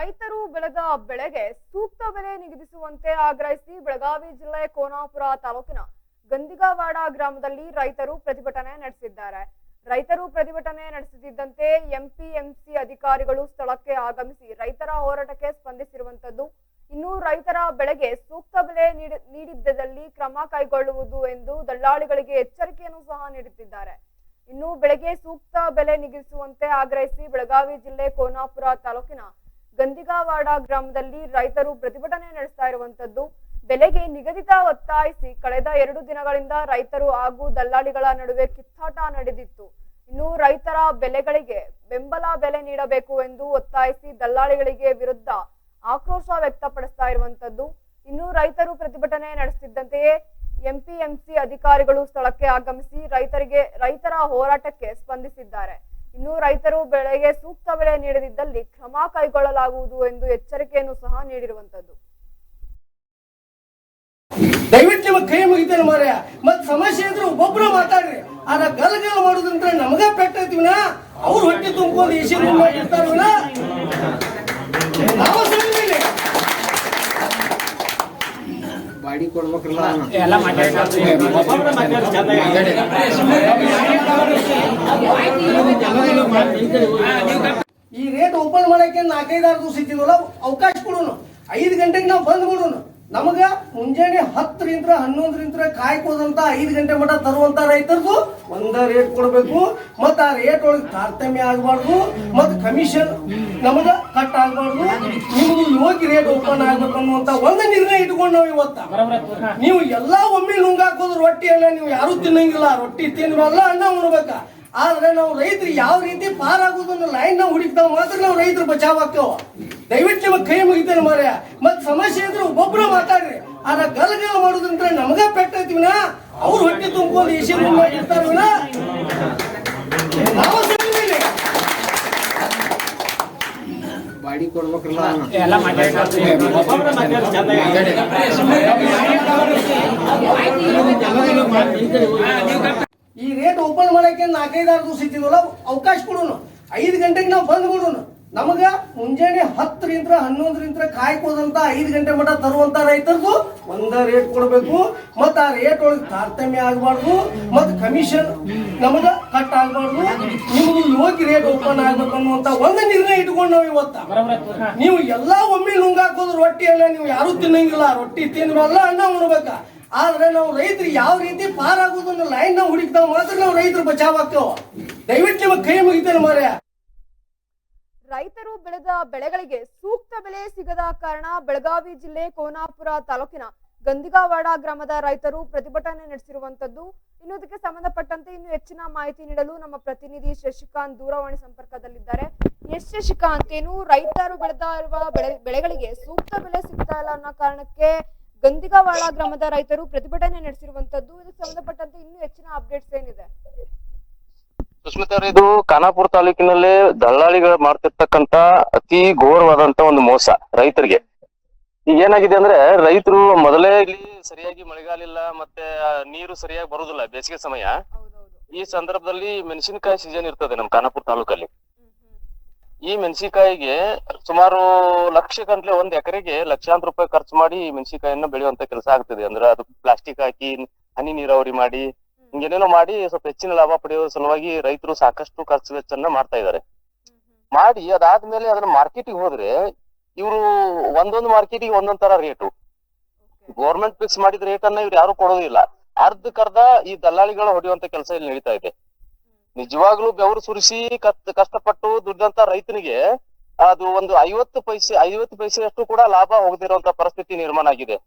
ರೈತರು ಬೆಳೆದ ಬೆಳೆಗೆ ಸೂಕ್ತ ಬೆಲೆ ನಿಗದಿಸುವಂತೆ ಆಗ್ರಹಿಸಿ ಬೆಳಗಾವಿ ಜಿಲ್ಲೆ ಕೋನಾಪುರ ತಾಲೂಕಿನ ಗಂದಿಗಾವಾಡ ಗ್ರಾಮದಲ್ಲಿ ರೈತರು ಪ್ರತಿಭಟನೆ ನಡೆಸಿದ್ದಾರೆ. ರೈತರು ಪ್ರತಿಭಟನೆ ನಡೆಸುತ್ತಿದ್ದಂತೆ ಎಂಪಿಎಂಸಿ ಅಧಿಕಾರಿಗಳು ಸ್ಥಳಕ್ಕೆ ಆಗಮಿಸಿ ರೈತರ ಹೋರಾಟಕ್ಕೆ ಸ್ಪಂದಿಸಿರುವಂತದ್ದು. ಇನ್ನು ರೈತರ ಬೆಳೆಗೆ ಸೂಕ್ತ ಬೆಲೆ ನೀಡಿದ್ದಲ್ಲಿ ಕ್ರಮ ಕೈಗೊಳ್ಳುವುದು ಎಂದು ದಳ್ಳಾಳಿಗಳಿಗೆ ಎಚ್ಚರಿಕೆಯನ್ನು ಸಹ ನೀಡುತ್ತಿದ್ದಾರೆ. ಇನ್ನು ಬೆಳೆಗೆ ಸೂಕ್ತ ಬೆಲೆ ನಿಗದಿಸುವಂತೆ ಆಗ್ರಹಿಸಿ ಬೆಳಗಾವಿ ಜಿಲ್ಲೆ ಕೋನಾಪುರ ತಾಲೂಕಿನ ಗಂದಿಗಾವಾಡ ಗ್ರಾಮದಲ್ಲಿ ರೈತರು ಪ್ರತಿಭಟನೆ ನಡೆಸ್ತಾ ಇರುವಂತದ್ದು. ಬೆಲೆಗೆ ನಿಗದಿತ ಒತ್ತಾಯಿಸಿ ಕಳೆದ 2 ದಿನಗಳಿಂದ ರೈತರು ಹಾಗೂ ದಲ್ಲಾಳಿಗಳ ನಡುವೆ ಕಿತ್ತಾಟ ನಡೆದಿತ್ತು. ಇನ್ನು ರೈತರ ಬೆಳೆಗಳಿಗೆ ಬೆಂಬಲ ಬೆಲೆ ನೀಡಬೇಕು ಎಂದು ಒತ್ತಾಯಿಸಿ ದಲ್ಲಾಳಿಗಳಿಗೆ ವಿರುದ್ಧ ಆಕ್ರೋಶ ವ್ಯಕ್ತಪಡಿಸ್ತಾ ಇರುವಂತದ್ದು. ಇನ್ನು ರೈತರು ಪ್ರತಿಭಟನೆ ನಡೆಸುತ್ತಿದ್ದಂತೆಯೇ ಎಂಪಿಎಂಸಿ ಅಧಿಕಾರಿಗಳು ಸ್ಥಳಕ್ಕೆ ಆಗಮಿಸಿ ರೈತರ ಹೋರಾಟಕ್ಕೆ ಸ್ಪಂದಿಸಿದ್ದಾರೆ. ಇನ್ನು ರೈತರು ಬೆಳೆಗೆ ಸೂಕ್ತ ಬೆಲೆ ನೀಡದಿದ್ದಲ್ಲಿ ಕ್ರಮ ಕೈಗೊಳ್ಳಲಾಗುವುದು ಎಂದು ಎಚ್ಚರಿಕೆಯನ್ನು ಸಹ ನೀಡಿರುವಂತದ್ದು. ದಯವಿಟ್ಟು ನಿಮ್ಮ ಕೈ ಮುಗಿತೇನೆ ಮಾರ್ಯ. ಮತ್ ಸಮಸ್ಯೆ ಇದ್ರೆ ಒಬ್ಬೊಬ್ರು ಮಾತಾಡ್ರಿ. ಆಗ ಗಲಗಲ ಮಾಡೋದಂದ್ರೆ ನಮಗ ಪೆಟ್ಟೈತಿವಿನ ಅವ್ರು ಹೊಟ್ಟೆ ತುಂಬಿಕೊಂಡು ಎಸಿ ಮಾಡಿರ್ತಾರವಿನ ನಾವು ಬಾಡಿ ಕೊಡ್ಬೇಕಲ್ಲ ಈ ರೇಟ್ ಓಪನ್ ಮಾಡಕ್ಕೆ 4-5 ದಿವಸ ಇದ್ದಿದ್ವಲ್ಲ ಅವಕಾಶ ಕೊಡೋನು. 5 ಗಂಟೆಗೆ ನಾವು ಬಂದ್ ಮಾಡೋನು. ನಮಗ ಮುಂಜಾನೆ 10 ರಿಂದ 11 ಕಾಯ್ಕೋದಂತ 5 ಗಂಟೆ ಮಟ್ಟ ತರುವಂತ ರೈತರಿಗೂ ಒಂದ ರೇಟ್ ಕೊಡ್ಬೇಕು. ಮತ್ತ ಆ ರೇಟ್ ಒಳಗೆ ತಾರತಮ್ಯ ಆಗಬಾರ್ದು. ಮತ್ ಕಮಿಷನ್ ನಮಗ ಕಟ್ ಆಗಬಾರ್ದು. ನಿಮ್ದು ಯೋಗ್ಯ ರೇಟ್ ಓಪನ್ ಆಗ್ಬೇಕು ಅನ್ನುವಂತ ಒಂದು ನಿರ್ಣಯ ಇಟ್ಕೊಂಡು ನಾವು ಇವತ್ತ ನೀವು ಎಲ್ಲಾ ಒಮ್ಮೆ ನುಂಗಾಕೋದು ರೊಟ್ಟಿ ಅನ್ನ ನೀವು ಯಾರು ತಿನ್ನಂಗಿಲ್ಲ. ರೊಟ್ಟಿ ತಿನ್ನಬಲ್ಲ ಅನ್ನ ಉಣ್ಬೇಕ. ಆದ್ರೆ ನಾವು ರೈತರು ಯಾವ ರೀತಿ ಪಾರಾಗೋದನ್ನ ಲೈನ್ ನಾವು ಹುಡುಕ್ತಾವ ಮಾತ್ರ ನಾವು ರೈತರು ಬಚಾವ್ ಆಗ್ತೇವ. ದಯವಿಟ್ಟು ನಿಮ್ಮ ಕೈ ಮುಗಿತೇನೆ ಮಾರ್ಯ. ಮತ್ ಸಮಸ್ಯೆ ಇದ್ರೆ ಒಬ್ಬೊಬ್ರು ಮಾತಾಡ್ರಿ. ಆಗ ಗಲಗಲ ಮಾಡೋದಂದ್ರೆ ನಮಗ ಪೆಟ್ಟೈತಿವಿನ ಅವ್ರು ಹೊಟ್ಟೆ ತುಂಬಿಕೊಂಡು ಎಸಿ ಮಾಡಿರ್ತಾರವಿನ ನಾವು ಬಾಡಿ ಕೊಡ್ಬೇಕಲ್ಲ ಈ ರೇಟ್ ಓಪನ್ ಮಾಡಕ್ಕೆ 4-5 ದಿವಸ ಇದ್ದಿದ್ವಲ್ಲ ಅವಕಾಶ ಕೊಡೋನು. 5 ಗಂಟೆಗೆ ನಾವು ಬಂದ್ ಮಾಡೋನು. ನಮಗ ಮುಂಜಾನೆ 10 ರಿಂದ 11 ಕಾಯ್ಕೋದಂತ 5 ಗಂಟೆ ಮಟ್ಟ ತರುವಂತ ರೈತರಿಗೂ ಒಂದ ರೇಟ್ ಕೊಡ್ಬೇಕು. ಮತ್ತ ಆ ರೇಟ್ ಒಳಗೆ ತಾರತಮ್ಯ ಆಗಬಾರ್ದು. ಮತ್ ಕಮಿಷನ್ ನಮಗ ಕಟ್ ಆಗಬಾರ್ದು. ನಿಮ್ದು ಯೋಗ್ಯ ರೇಟ್ ಓಪನ್ ಆಗ್ಬೇಕು ಅನ್ನುವಂತ ಒಂದು ನಿರ್ಣಯ ಇಟ್ಕೊಂಡು ನಾವು ಇವತ್ತ ನೀವು ಎಲ್ಲಾ ಒಮ್ಮೆ ನುಂಗಾಕೋದು ರೊಟ್ಟಿ ಅನ್ನ ನೀವು ಯಾರು ತಿನ್ನಂಗಿಲ್ಲ. ರೊಟ್ಟಿ ತಿನ್ನಬಲ್ಲ ಅನ್ನ ಉಣ್ಬೇಕ. ಆದ್ರೆ ನಾವು ರೈತರು ಯಾವ ರೀತಿ ಪಾರಾಗೋದನ್ನ ಲೈನ್ ನಾವು ಹುಡುಕ್ತಾವ ಮಾತ್ರ ನಾವು ರೈತರು ಬಚಾವ್ ಆಗ್ತೇವ. ದಯವಿಟ್ಟು ನಿಮ್ಮ ಕೈ ಮುಗಿತೇನೆ ಮಾರ್ಯ. ರೈತರು ಬೆಳೆದ ಬೆಳೆಗಳಿಗೆ ಸೂಕ್ತ ಬೆಲೆ ಸಿಗದ ಕಾರಣ ಬೆಳಗಾವಿ ಜಿಲ್ಲೆ ಕೋನಾಪುರ ತಾಲೂಕಿನ ಗಂದಿಗಾವಾಡ ಗ್ರಾಮದ ರೈತರು ಪ್ರತಿಭಟನೆ ನಡೆಸಿರುವಂತದ್ದು. ಇನ್ನು ಇದಕ್ಕೆ ಸಂಬಂಧಪಟ್ಟಂತೆ ಇನ್ನು ಹೆಚ್ಚಿನ ಮಾಹಿತಿ ನೀಡಲು ನಮ್ಮ ಪ್ರತಿನಿಧಿ ಶಶಿಕಾಂತ್ ದೂರವಾಣಿ ಸಂಪರ್ಕದಲ್ಲಿದ್ದಾರೆ. ಶಶಿಕಾಂತ್, ಏನು ರೈತರು ಬೆಳೆದಿರುವ ಬೆಳೆಗಳಿಗೆ ಸೂಕ್ತ ಬೆಲೆ ಸಿಗ್ತಾ ಇಲ್ಲ ಅನ್ನೋ ಕಾರಣಕ್ಕೆ ಗಂದಿಗಾವಾಡ ಗ್ರಾಮದ ರೈತರು ಪ್ರತಿಭಟನೆ ನಡೆಸಿರುವಂತದ್ದು. ಇದಕ್ಕೆ ಸಂಬಂಧಪಟ್ಟಂತೆ ಇನ್ನು ಹೆಚ್ಚಿನ ಅಪ್ಡೇಟ್ಸ್ ಏನಿದೆ? ಸುಸ್ಮಿತಾ ಅವರೇ, ಇದು ಖಾನಾಪುರ ತಾಲೂಕಿನಲ್ಲಿ ದಳ್ಳಾಳಿಗಳು ಮಾಡ್ತಿರ್ತಕ್ಕಂತ ಅತಿ ಘೋರವಾದಂತ ಒಂದು ಮೋಸ ರೈತರಿಗೆ. ಈಗ ಏನಾಗಿದೆ ಅಂದ್ರೆ ರೈತರು ಮೊದಲೇ ಇಲ್ಲಿ ಸರಿಯಾಗಿ ಮಳೆಗಾಲ ಇಲ್ಲ, ಮತ್ತೆ ನೀರು ಸರಿಯಾಗಿ ಬರುದಿಲ್ಲ ಬೇಸಿಗೆ ಸಮಯ. ಈ ಸಂದರ್ಭದಲ್ಲಿ ಮೆಣಸಿನಕಾಯಿ ಸೀಸನ್ ಇರ್ತದೆ ನಮ್ ಖಾನಾಪುರ ತಾಲೂಕಲ್ಲಿ. ಈ ಮೆಣಸಿನಕಾಯಿಗೆ ಸುಮಾರು ಲಕ್ಷ ಗಂಟ್ಲೆ 1 ಎಕರೆಗೆ ಲಕ್ಷಾಂತರ ರೂಪಾಯಿ ಖರ್ಚು ಮಾಡಿ ಮೆಣಸಿನಕಾಯಿಯನ್ನ ಬೆಳೆಯುವಂತ ಕೆಲಸ ಆಗ್ತದೆ. ಅಂದ್ರೆ ಅದು ಪ್ಲಾಸ್ಟಿಕ್ ಹಾಕಿ ಹನಿ ನೀರಾವರಿ ಮಾಡಿ ಹಿಂಗೇನೇನೋ ಮಾಡಿ ಸ್ವಲ್ಪ ಹೆಚ್ಚಿನ ಲಾಭ ಪಡೆಯುವ ಸಲುವಾಗಿ ರೈತರು ಸಾಕಷ್ಟು ಖರ್ಚು ವೆಚ್ಚನ್ನ ಮಾಡ್ತಾ ಇದ್ದಾರೆ. ಮಾಡಿ ಅದಾದ್ಮೇಲೆ ಅದನ್ನ ಮಾರ್ಕೆಟಿಗೆ ಹೋದ್ರೆ ಇವರು ಒಂದೊಂದು ಮಾರ್ಕೆಟಿಗೆ ಒಂದೊಂದ್ ತರ ರೇಟು. ಗೌರ್ಮೆಂಟ್ ಫಿಕ್ಸ್ ಮಾಡಿದ ರೇಟ್ ಅನ್ನ ಇವ್ರು ಯಾರು ಕೊಡೋದಿಲ್ಲ. ಅರ್ಧಕ್ಕರ್ಧ ಈ ದಲ್ಲಾಳಿಗಳು ಹೊಡೆಯುವಂತ ಕೆಲಸ ಇಲ್ಲಿ ನಡೀತಾ ಇದೆ. ನಿಜವಾಗ್ಲೂ ಬೆವರು ಸುರಿಸಿ ಕಷ್ಟಪಟ್ಟು ದುಡ್ಡಂತ ರೈತನಿಗೆ ಅದು ಒಂದು 50 ಪೈಸೆಯಷ್ಟು ಕೂಡ ಲಾಭ ಹೋಗದಿರುವಂತ ಪರಿಸ್ಥಿತಿ ನಿರ್ಮಾಣ ಆಗಿದೆ.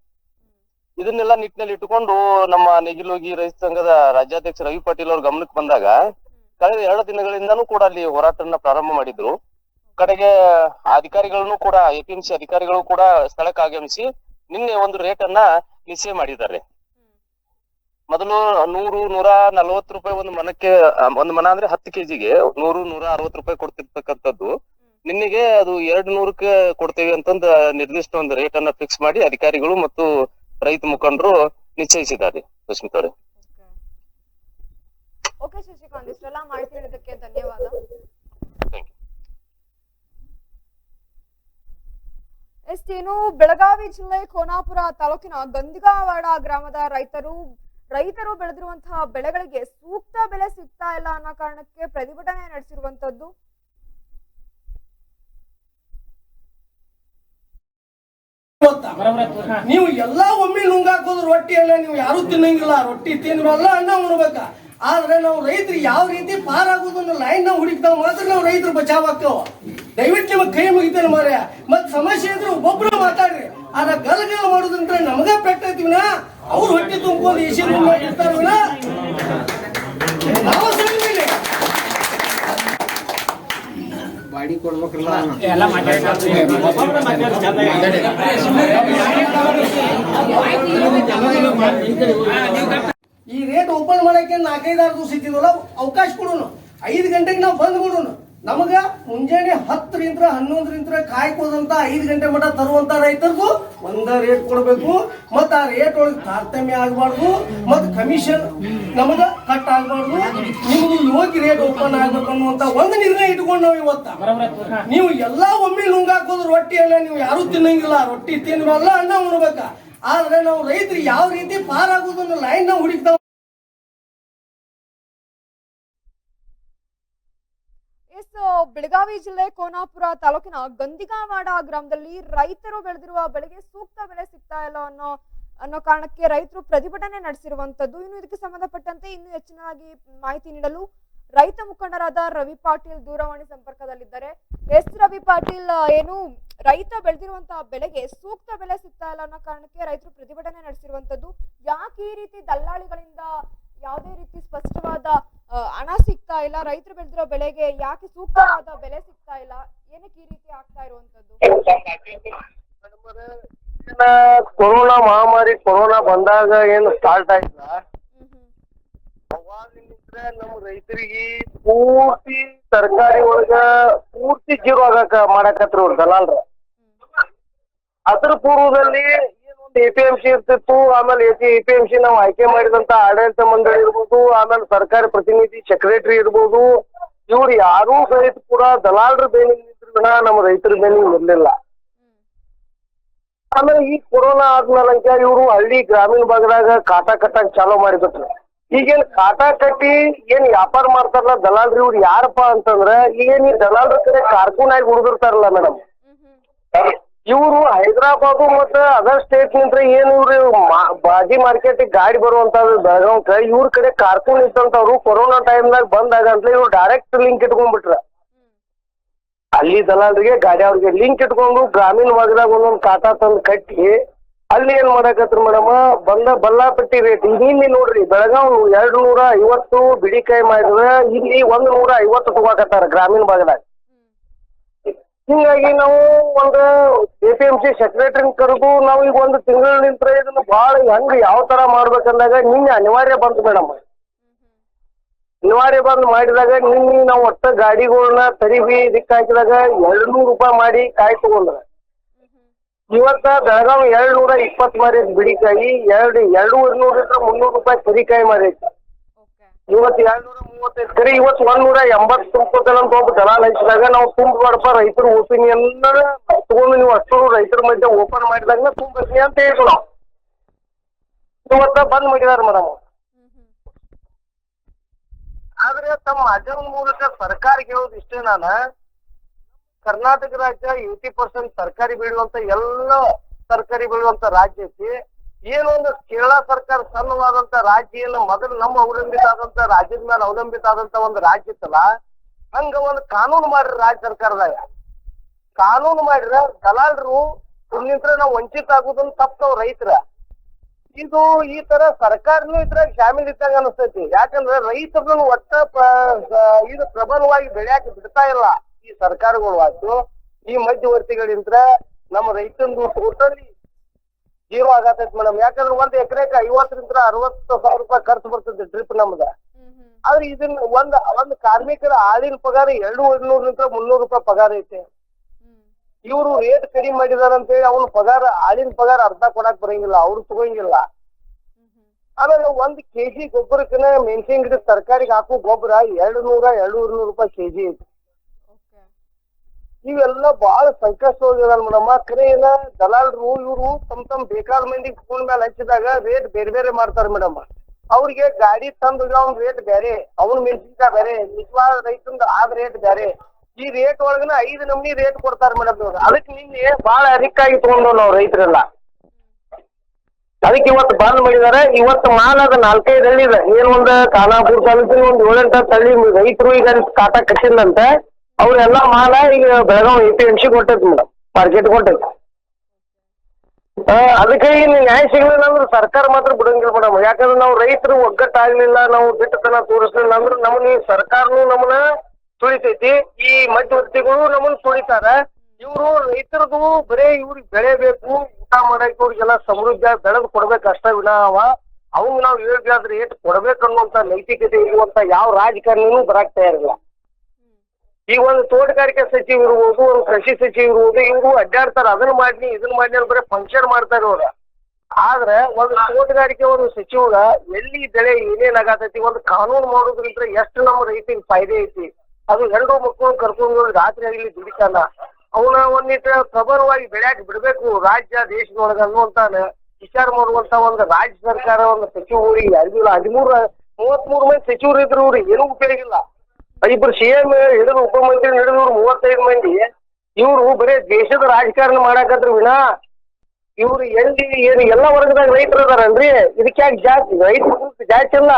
ಇದನ್ನೆಲ್ಲ ನಿಟ್ಟಿನಲ್ಲಿ ಇಟ್ಟುಕೊಂಡು ನಮ್ಮ ನೇಗಿಲೋಗಿ ರೈತ ಸಂಘದ ರಾಜ್ಯಾಧ್ಯಕ್ಷ ರವಿ ಪಾಟೀಲ್ ಅವ್ರ ಗಮನಕ್ಕೆ ಬಂದಾಗ ಕಳೆದ 2 ದಿನಗಳಿಂದನೂ ಕೂಡ ಅಲ್ಲಿ ಹೋರಾಟವನ್ನ ಪ್ರಾರಂಭ ಮಾಡಿದ್ರು. ಕಡೆಗೆ ಅಧಿಕಾರಿಗಳನ್ನು ಕೂಡ ಎಪಿಎಂಸಿ ಅಧಿಕಾರಿಗಳು ಕೂಡ ಸ್ಥಳಕ್ಕೆ ಆಗಮಿಸಿ ನಿನ್ನೆ ಒಂದು ರೇಟ್ ಅನ್ನ ನಿಶ್ಚಯ ಮಾಡಿದ್ದಾರೆ. ಮೊದಲು 100-140 ರೂಪಾಯಿ ಒಂದು ಮನ ಅಂದ್ರೆ 10 ಕೆಜಿಗೆ 100-160 ರೂಪಾಯಿ ಕೊಡ್ತಿರ್ತಕ್ಕಂಥದ್ದು ನಿನ್ನೆಗೆ ಅದು 200ಕ್ಕೆ ಕೊಡ್ತೇವೆ ಅಂತಂದ ನಿರ್ದಿಷ್ಟ ಒಂದು ರೇಟ್ ಅನ್ನ ಫಿಕ್ಸ್ ಮಾಡಿ ಅಧಿಕಾರಿಗಳು ಮತ್ತು ರೈತ ಮುಖಂಡರು ನಿಶ್ಚಯಿಸಿದ್ದಾರೆ. ಸುಸ್ಮಿತಾ ಅವರೇ, ಓಕೆ ಶಶಿಕಾಂತ್, ಇಷ್ಟೆಲ್ಲ ಮಾಹಿತಿ ನೀಡಿದ್ದಕ್ಕೆ ಧನ್ಯವಾದ. Thank you. ಏನು ಬೆಳಗಾವಿ ಜಿಲ್ಲೆ ಖೋನಾಪುರ ತಾಲೂಕಿನ ಗಂದಿಗಾವಾಡ ಗ್ರಾಮದ ರೈತರು ಬೆಳೆದಿರುವಂತಹ ಬೆಳೆಗಳಿಗೆ ಸೂಕ್ತ ಬೆಲೆ ಸಿಗ್ತಾ ಇಲ್ಲ ಅನ್ನೋ ಕಾರಣಕ್ಕೆ ಪ್ರತಿಭಟನೆ ನಡೆಸಿರುವಂತದ್ದು. ನೀವು ಎಲ್ಲಾ ಒಮ್ಮೆ ನುಂಗಾಕೋದು ರೊಟ್ಟಿಯನ್ನ ನೀವು ಯಾರು ತಿನ್ನಂಗಿಲ್ಲ, ರೊಟ್ಟಿ ತಿನ್ನಲ್ಲ, ಅನ್ನ ಉಣ್ಬೇಕ. ಆದ್ರೆ ನಾವು ರೈತರು ಯಾವ ರೀತಿ ಪಾರಾಗೋದನ್ನ ಲೈನ್ ನಾವು ಹುಡುಕ್ತಾವ ಮಾತ್ರ ನಾವು ರೈತರು ಬಚಾವ್ ಆಗ್ತಾವ. ದಯವಿಟ್ಟು ನಿಮಗೆ ಕೈ ಮುಗಿತೇನೆ ಮಾರ್ಯ. ಮತ್ ಸಮಸ್ಯೆ ಇದ್ರೆ ಒಬ್ಬೊಬ್ರು ಮಾತಾಡ್ರಿ. ಆದ್ರೆ ಗಲಗಲ ಮಾಡೋದಂದ್ರೆ ನಮಗ ಪೆಟ್ಟೈತಿವಿನ, ಅವ್ರು ಹೊಟ್ಟೆ ತುಂಬ್ಕೊಂಡು ಎಸಿ ಇರ್ತಾರವಿನ ನಾವು ಸಣ್ಣ ಬಾಡಿ ಕೊಡ್ಬೇಕ್ರಲ್ಲ. ಈ ರೇಟ್ ಓಪನ್ ಮಾಡಕ್ಕೆ 4-5 ದಿವಸ ಇದ್ದಿದ್ವಲ್ಲ, ಅವಕಾಶ ಕೊಡೋನು. 5 ಗಂಟೆಗೆ ನಾವು ಬಂದ್ ಬಿಡೋನು. ನಮಗ ಮುಂಜಾನೆ 10ರಿಂದ 11ರಿಂದ ಕಾಯ್ಕೋದಂತ 5 ಗಂಟೆ ಮಟ ತರುವಂತ ರೈತರಿಗೂ ಒಂದ ರೇಟ್ ಕೊಡ್ಬೇಕು. ಮತ್ತ ಆ ರೇಟ್ ಒಳಗೆ ತಾರತಮ್ಯ ಆಗಬಾರ್ದು, ಮತ್ ಕಮಿಷನ್ ನಮಗ ಕಟ್ ಆಗಬಾರ್ದು. ನಿಮ್ದು ಯೋಗ್ಯ ರೇಟ್ ಓಪನ್ ಆಗ್ಬೇಕು ಅನ್ನುವಂತ ಒಂದು ನಿರ್ಣಯ ಇಟ್ಕೊಂಡು ನಾವು ಇವತ್ತ ನೀವು ಎಲ್ಲಾ ಒಮ್ಮೆ ನುಂಗಾಕೋದು ರೊಟ್ಟಿಯನ್ನ ನೀವು ಯಾರು ತಿನ್ನಂಗಿಲ್ಲ, ರೊಟ್ಟಿ ತಿನ್ನಲ್ಲ, ಅನ್ನ ಉಣ್ಬೇಕ. ಆದ್ರೆ ನಾವು ರೈತರು ಯಾವ ರೀತಿ ಪಾರಾಗೋದನ್ನ ಲೈನ್ ನಾವು ಹುಡುಕ್ತಾವ. ಬೆಳಗಾವಿ ಜಿಲ್ಲೆ ಖೋನಾಪುರ ತಾಲೂಕಿನ ಗಂದಿಗಾವಾಡ ಗ್ರಾಮದಲ್ಲಿ ರೈತರು ಬೆಳೆದಿರುವ ಬೆಳೆಗೆ ಸೂಕ್ತ ಬೆಲೆ ಸಿಗ್ತಾ ಇಲ್ಲ ಅನ್ನೋ ಕಾರಣಕ್ಕೆ ರೈತರು ಪ್ರತಿಭಟನೆ ನಡೆಸಿರುವಂತದ್ದು. ಇನ್ನು ಇದಕ್ಕೆ ಸಂಬಂಧಪಟ್ಟಂತೆ ಇನ್ನೂ ಹೆಚ್ಚಿನದಾಗಿ ಮಾಹಿತಿ ನೀಡಲು ರೈತ ಮುಖಂಡರಾದ ರವಿ ಪಾಟೀಲ್ ದೂರವಾಣಿ ಸಂಪರ್ಕದಲ್ಲಿದ್ದಾರೆ. ರವಿ ಪಾಟೀಲ್, ಏನು ರೈತ ಬೆಳೆದಿರುವಂತಹ ಬೆಳೆಗೆ ಸೂಕ್ತ ಬೆಲೆ ಸಿಗ್ತಾ ಇಲ್ಲ ಅನ್ನೋ ಕಾರಣಕ್ಕೆ ರೈತರು ಪ್ರತಿಭಟನೆ ನಡೆಸಿರುವಂತದ್ದು. ಯಾಕೆ ಈ ರೀತಿ ದಲ್ಲಾಳಿಗಳಿಂದ ಯಾವುದೇ ರೀತಿ ಸ್ಪಷ್ಟವಾದ ಹಣ ಸಿಗ್ತಾ ಇಲ್ಲ, ರೈತರು ಬೆಳೆದಿರೋ ಬೆಳೆಗೆ ಯಾಕೆ ಸೂಕ್ತವಾದ ಬೆಲೆ ಸಿಗ್ತಾ ಇಲ್ಲ, ಏನಕ್ಕೆ ಈ ರೀತಿ ಆಗ್ತಾ ಇರುವಂತದ್ದು? ಕೊರೋನಾ ಮಹಾಮಾರಿ ಕೊರೋನಾ ಬಂದಾಗ ಏನು ಸ್ಟಾರ್ಟ್ ಆಯ್ತಲ್ಲ, ಅವಾಗಿನಿಂದ ನಮ್ಮ ರೈತರಿಗೆ ಪೂರ್ತಿ ತರಕಾರಿ ಒಳಗ ಪೂರ್ತಿ ಜೀರೋ ಆಗಕ ಮಾಡಕತ್ರಿ ಅವ್ರು ದಲಾಲ್ರ. ಅದ್ರ ಪೂರ್ವದಲ್ಲಿ ಏನೊಂದು APMC ಇರ್ತಿತ್ತು. ಆಮೇಲೆ APMC ನಾವು ಆಯ್ಕೆ ಮಾಡಿದಂತ ಆಡಳಿತ ಮಂಡಳಿ ಇರ್ಬೋದು, ಆಮೇಲೆ ಸರ್ಕಾರಿ ಪ್ರತಿನಿಧಿ ಸೆಕ್ರೆಟರಿ ಇರ್ಬೋದು, ಇವ್ರು ಯಾರೂ ಸಹಿತ ಕೂಡ ದಲಾಲ್ರ ಬೇನಿಗೆ ನಿಂತಿರ್ಲಿಲ್ಲ, ನಮ್ಮ ರೈತರ ಬೇನಿಗೆ ನಿರ್ಲಿಲ್ಲ. ಆಮೇಲೆ ಈ ಕೊರೋನಾ ಆದ್ಮೇಲೆ ಇವ್ರು ಹಳ್ಳಿ ಗ್ರಾಮೀಣ ಭಾಗದಾಗ ಕಾಟಾ ಕಟ್ಟಕ್ ಚಾಲೂ ಮಾಡಿಬಿಟ್ರು. ಈಗೇನ್ ಕಾಟಾ ಕಟ್ಟಿ ಏನ್ ವ್ಯಾಪಾರ ಮಾಡ್ತಾರಲ್ಲ ದಲಾಲ್ರಿ, ಇವ್ರು ಯಾರಪ್ಪ ಅಂತಂದ್ರ ಈಗೇನ್ ಈ ದಲಾಲ್ರ ಕಡೆ ಕಾರ್ಕೂನ್ ಆಗಿ ಹುಡುಗಿರ್ತಾರಲ್ಲ ಮೇಡಮ್, ಇವ್ರು ಹೈದರಾಬಾದ್ ಮತ್ತ ಅದರ್ ಸ್ಟೇಟ್ ನಿಂತ್ರ ಏನ್ ಇವ್ರು ಬಾಜಿ ಮಾರ್ಕೆಟ್ ಗಾಡಿ ಬರುವಂತ ಬೆಳಗಾವ್ಕ ಇವ್ರ ಕಡೆ ಕಾರ್ಕೂನ್ ಇತ್ತಂತವ್ರು ಕೊರೋನಾ ಟೈಮ್ನಾಗ ಬಂದಾಗ ಅಂತ ಇವ್ರು ಡೈರೆಕ್ಟ್ ಲಿಂಕ್ ಇಟ್ಕೊಂಡ್ಬಿಟ್ರ. ಅಲ್ಲಿ ದಲಾಲ್ರಿಗೆ ಗಾಡಿ ಅವ್ರಿಗೆ ಲಿಂಕ್ ಇಟ್ಕೊಂಡು ಗ್ರಾಮೀಣ ಭಾಗದಾಗ ಒಂದೊಂದು ಕಾಟಾ ತಂದು ಕಟ್ಟಿ ಅಲ್ಲಿ ಏನ್ ಮಾಡಕತ್ರಿ ಮೇಡಮ್, ಬಲ್ಲಾಪಟ್ಟಿ ರೇಟ್ ಇಲ್ಲಿ ನೋಡ್ರಿ, ಬೆಳಗಾವ್ 250 ಬಿಡಿಕಾಯಿ ಮಾಡಿದ್ರೆ ಇಲ್ಲಿ 150 ತಗೋಕತ್ತಾರ ಗ್ರಾಮೀಣ ಭಾಗದಾಗ. ಹಿಂಗಾಗಿ ನಾವು ಒಂದು APMC ಸೆಕ್ರೆಟರಿನ ಕರೆದು ನಾವು ಈಗ ಒಂದು ತಿಂಗಳ ನಿಂತ್ರ ಇದನ್ನ ಬಹಳ ಹೆಂಗ್ ಯಾವ ತರ ಮಾಡ್ಬೇಕಂದಾಗ ನಿನ್ನೆ ಅನಿವಾರ್ಯ ಬಂತು ಮೇಡಮ್. ಅನಿವಾರ್ಯ ಬಂದ್ ಮಾಡಿದಾಗ ನಿನ್ನೆ ನಾವು ಒಟ್ಟ ಗಾಡಿಗಳನ್ನ ತರಿವಿ ಇದಕ್ಕೆ ಹಾಕಿದಾಗ 200 ರೂಪಾಯಿ ಮಾಡಿ ಕಾಯಿ ತಗೊಂಡ್ರ. ಇವತ್ತ ಬೆಳಗಾವ್ 220 ಮಾರೈತಿ ಬಿಡಿಕಾಯಿ, 200 300 ರೂಪಾಯಿ ಕರಿಕಾಯಿ ಮಾರೈತಿ. ಇವತ್ತು 235 ಕರಿ, ಇವತ್ತು 180 ತುಂಬ್ಕೋತಾನಂತ ಒಬ್ಬ ದಲಾಲ್ ಹಚ್ಚಿದಾಗ ನಾವು ತುಂಬಬಾರಪ್ಪ ರೈತರ ಒಪಿನಿಯನ್ ತಗೊಂಡು ನೀವು ಅಷ್ಟು ರೈತರ ಮಧ್ಯೆ ಓಪನ್ ಮಾಡಿದಾಗ ತುಂಬಿ ಅಂತ ಹೇಳಿದ್ರು ನಾವು. ಇವತ್ತ ಬಂದ್ ಮಾಡಿದಾರ ಮೇಡಮ್. ಆದ್ರೆ ತಮ್ಮ ಮಾಧ್ಯಮದ ಮೂಲಕ ಸರ್ಕಾರಕ್ಕೆ ಹೇಳೋದು ಇಷ್ಟೇ, ನಾನು ಕರ್ನಾಟಕ ರಾಜ್ಯ 80% ತರಕಾರಿ ಬೆಳೆಯುವಂತ ಎಲ್ಲ ತರಕಾರಿ ಬೆಳೆಯುವಂತ ರಾಜ್ಯ ಐತಿ. ಏನೊಂದು ಕೇರಳ ಸರ್ಕಾರ ಸಣ್ಣವಾದಂತ ರಾಜ್ಯ ಏನು ಮೊದಲು ನಮ್ಮ ಅವಲಂಬಿತ ಆದಂತ ರಾಜ್ಯದ ಮೇಲೆ ಅವಲಂಬಿತ ಆದಂತ ಒಂದು ರಾಜ್ಯ ಇತ್ತಲ್ಲ, ಹಂಗ ಒಂದು ಕಾನೂನು ಮಾಡ್ರಿ ರಾಜ್ಯ ಸರ್ಕಾರದಾಗ. ಕಾನೂನು ಮಾಡಿದ್ರ ದಲಾಲ್ರು ನಿಂತ್ರ ನಾವು ವಂಚಿತ ಆಗುದನ್ನ ತಪ್ಪವ್ ರೈತರ. ಇದು ಈ ತರ ಸರ್ಕಾರನು ಇದ್ರಾಗ ಶಾಮೀಲ್ ಇದ್ದಂಗ ಅನಿಸ್ತೈತಿ. ಯಾಕಂದ್ರೆ ರೈತರನ್ನು ಒಟ್ಟ ಇದು ಪ್ರಬಲವಾಗಿ ಬೆಳೆಯಾಕ ಬಿಡ್ತಾ ಇಲ್ಲ ಈ ಸರ್ಕಾರಗಳು. ಆಯ್ತು ಈ ಮಧ್ಯವರ್ತಿಗಳಿಂದ ನಮ್ಮ ರೈತಂದು ಟೋಟಲಿ ಜೀರೋ ಆಗತೈತಿ ಮೇಡಮ್. ಯಾಕಂದ್ರೆ ಒಂದ್ ಎಕರೆಗೆ 50ರಿಂದ 60,000 ರೂಪಾಯಿ ಖರ್ಚು ಬರ್ತದೆ ಡ್ರಿಪ್ ನಮ್ದ. ಆದ್ರೆ ಇದನ್ನ ಒಂದ್ ಕಾರ್ಮಿಕರ ಆಳಿನ ಪಗಾರ 200ರಿಂದ 300 ರೂಪಾಯಿ ಪಗಾರ ಐತೆ. ಇವ್ರು ರೇಟ್ ಕಡಿಮೆ ಮಾಡಿದಾರ ಅಂತ ಹೇಳಿ ಅವ್ನ ಪಗಾರ ಆಳಿನ ಪಗಾರ ಅರ್ಧ ಕೊಡಾಕ್ ಬರಂಗಿಲ್ಲ, ಅವ್ರು ತಗೋಂಗಿಲ್ಲ. ಆಮೇಲೆ 1 kg ಗೊಬ್ಬರಕ್ಕನ ಮೆಣಸಿನ ಗಿಡ ತರಕಾರಿಗೆ ಹಾಕೋ ಗೊಬ್ಬರ 200-200 ರೂಪಾಯಿ kg ಐತಿ. ಇವೆಲ್ಲ ಬಹಳ ಸಂಕಷ್ಟವಾಗಿದಾರ ಮೇಡಮ್. ಕರೆ ಏನ ದಲಾಲ್ರು ಇವ್ರು ತಮ್ ಬೇಕಾದ ಮಂದಿ ಫೋನ್ ಮೇಲೆ ಹಚ್ಚಿದಾಗ ರೇಟ್ ಬೇರೆ ಬೇರೆ ಮಾಡ್ತಾರ ಮೇಡಮ್. ಅವ್ರಿಗೆ ಗಾಡಿ ತಂದು ಅವ್ನ ರೇಟ್ ಬೇರೆ, ಅವ್ನ ಮೆಣಸಿನ್ಕಾಯಿ ಬೇರೆ, ನಿಜವಾದ ರೈತಂದ ಆದ್ ರೇಟ್ ಬೇರೆ. ಈ ರೇಟ್ ಒಳಗನ 5 ನಮೂನಿ ರೇಟ್ ಕೊಡ್ತಾರ ಮೇಡಮ್ ಇವ್ರು. ಅದಕ್ಕೆ ನಿನ್ನೆ ಬಹಳ ಅಧಿಕಾಗಿ ತಗೊಂಡವ್ ನಾವ್ ರೈತರೆಲ್ಲ. ಅದಕ್ಕೆ ಇವತ್ತು ಬಂದ್ ಮಾಡಿದಾರೆ. ಇವತ್ತು ಮಾಲ್ ಅದ 4-5 ಹಳ್ಳಿ ಇದೆ. ಏನ್ ಒಂದು ಖಾನಾಪುರ ತಾಲೂಕಿನ ಒಂದ್ 7-8 ಹಳ್ಳಿ ರೈತರು ಈಗ ಕಾಟ ಕಟ್ಟಿಲ್ಲಂತೆ. ಅವ್ರೆಲ್ಲಾ ಮಾಲ ಈಗ ಬೆಳಗಾವಿ APMC ಕೊಟ್ಟೈತಿ ಮೇಡಮ್, ಮಾರ್ಕೆಟ್ ಕೊಟ್ಟೈತಿ. ಅದಕ್ಕೆ ಇಲ್ಲಿ ನ್ಯಾಯ ಸಿಗ್ಲಿಲ್ಲ ಅಂದ್ರೆ ಸರ್ಕಾರ ಮಾತ್ರ ಬಿಡಂಗಿಲ್ಲ ಮೇಡಮ್. ಯಾಕಂದ್ರೆ ನಾವು ರೈತರು ಒಗ್ಗಟ್ಟಾಗ್ಲಿಲ್ಲ, ನಾವು ಬಿಟ್ಟತನ ತೋರಿಸ್ಲಿಲ್ಲ ಅಂದ್ರೆ ನಮ್ಮನ್ನ ಸರ್ಕಾರನು ನಮ್ಮನ್ನ ತುಳಿತೈತಿ, ಈ ಮಧ್ಯವರ್ತಿಗಳು ನಮ್ಮನ್ನ ತುಳಿತಾರ. ಇವ್ರು ರೈತರದು ಬರೇ ಇವ್ರಿಗೆ ಬೆಳೆಬೇಕು, ಊಟ ಮಾಡಕ್ ಇವ್ರಿಗೆಲ್ಲ ಸಮೃದ್ಧ ಬೆಳೆದು ಕೊಡ್ಬೇಕು ಅಷ್ಟ ವಿನಾವ ಅವಂಗ ನಾವ್ ಹೇಳ್ಬೇಕಾದ್ರೆ ರೇಟ್ ಕೊಡ್ಬೇಕು ಅನ್ನುವಂತ ನೈತಿಕತೆ ಇರುವಂತ ಯಾವ ರಾಜಕಾರಣಿನೂ ಬರಾಕ್ ತಯಾರಿಲ್ಲ. ಈಗ ಒಂದು ತೋಟಗಾರಿಕೆ ಸಚಿವ ಇರ್ಬೋದು, ಒಂದು ಕೃಷಿ ಸಚಿವ ಇರ್ಬೋದು, ಇವ್ರು ಅಡ್ಡಾಡ್ತಾರ ಅದನ್ನ ಮಾಡಿ ಇದನ್ನ ಮಾಡಿ ಬರೀ ಫಂಕ್ಷನ್ ಮಾಡ್ತಾರೆ ಅವ್ರ. ಆದ್ರೆ ಒಂದು ತೋಟಗಾರಿಕೆ ಒಂದು ಸಚಿವಗ ಎಲ್ಲಿ ಬೆಳೆ ಏನೇನ್ ಆಗತೈತಿ ಒಂದು ಕಾನೂನು ಮಾಡೋದ್ರಿಂದ ಎಷ್ಟು ನಮ್ಮ ರೈತರಿಗೆ ಫಾಯ್ದೆ ಐತಿ. ಅದು ಹೆಣ್ಣು ಮಕ್ಕಳು ಕರ್ಕೊಂಡು ರಾತ್ರಿ ಆಗಲಿ ದುಡಿತಾನ, ಅವನ ಒಂದಿಟ್ಟ ಪ್ರಬಲವಾಗಿ ಬೆಳ್ಯಾಕ ಬಿಡ್ಬೇಕು ರಾಜ್ಯ ದೇಶದೊಳಗ ಅನ್ನುವಂತ ವಿಚಾರ ಮಾಡುವಂತ ಒಂದು ರಾಜ್ಯ ಸರ್ಕಾರ ಒಂದು ಸಚಿವ ಊರಿಗೆ ಯಾರಿಗಿಲ್ಲ. 33 ಮಂದಿ ಸಚಿವರು ಇದ್ರು ಇವ್ರಿಗೆ ಏನೂ ಉಪಯೋಗ ಇಲ್ಲ. 5 CM ಹಿಡಿದು ಉಪಮಂತ್ರಿ ಹಿಡಿದು 35 ಮಂದಿ ಇವ್ರು ಬರೇ ದೇಶದ ರಾಜಕಾರಣ ಮಾಡಾಕತ್ರ ವಿನಾ ಇವ್ರು ಎಲ್ಲಿ ಏನು ಎಲ್ಲ ವರ್ಗದಾಗ ರೈತರು ಅದಾರಲ್ರಿ. ಇದಕ್ಕೆ ಯಾಕೆ ಜಾಸ್ತಿ ರೈತರು ಜಾಸ್ತಿ ಇಲ್ಲ.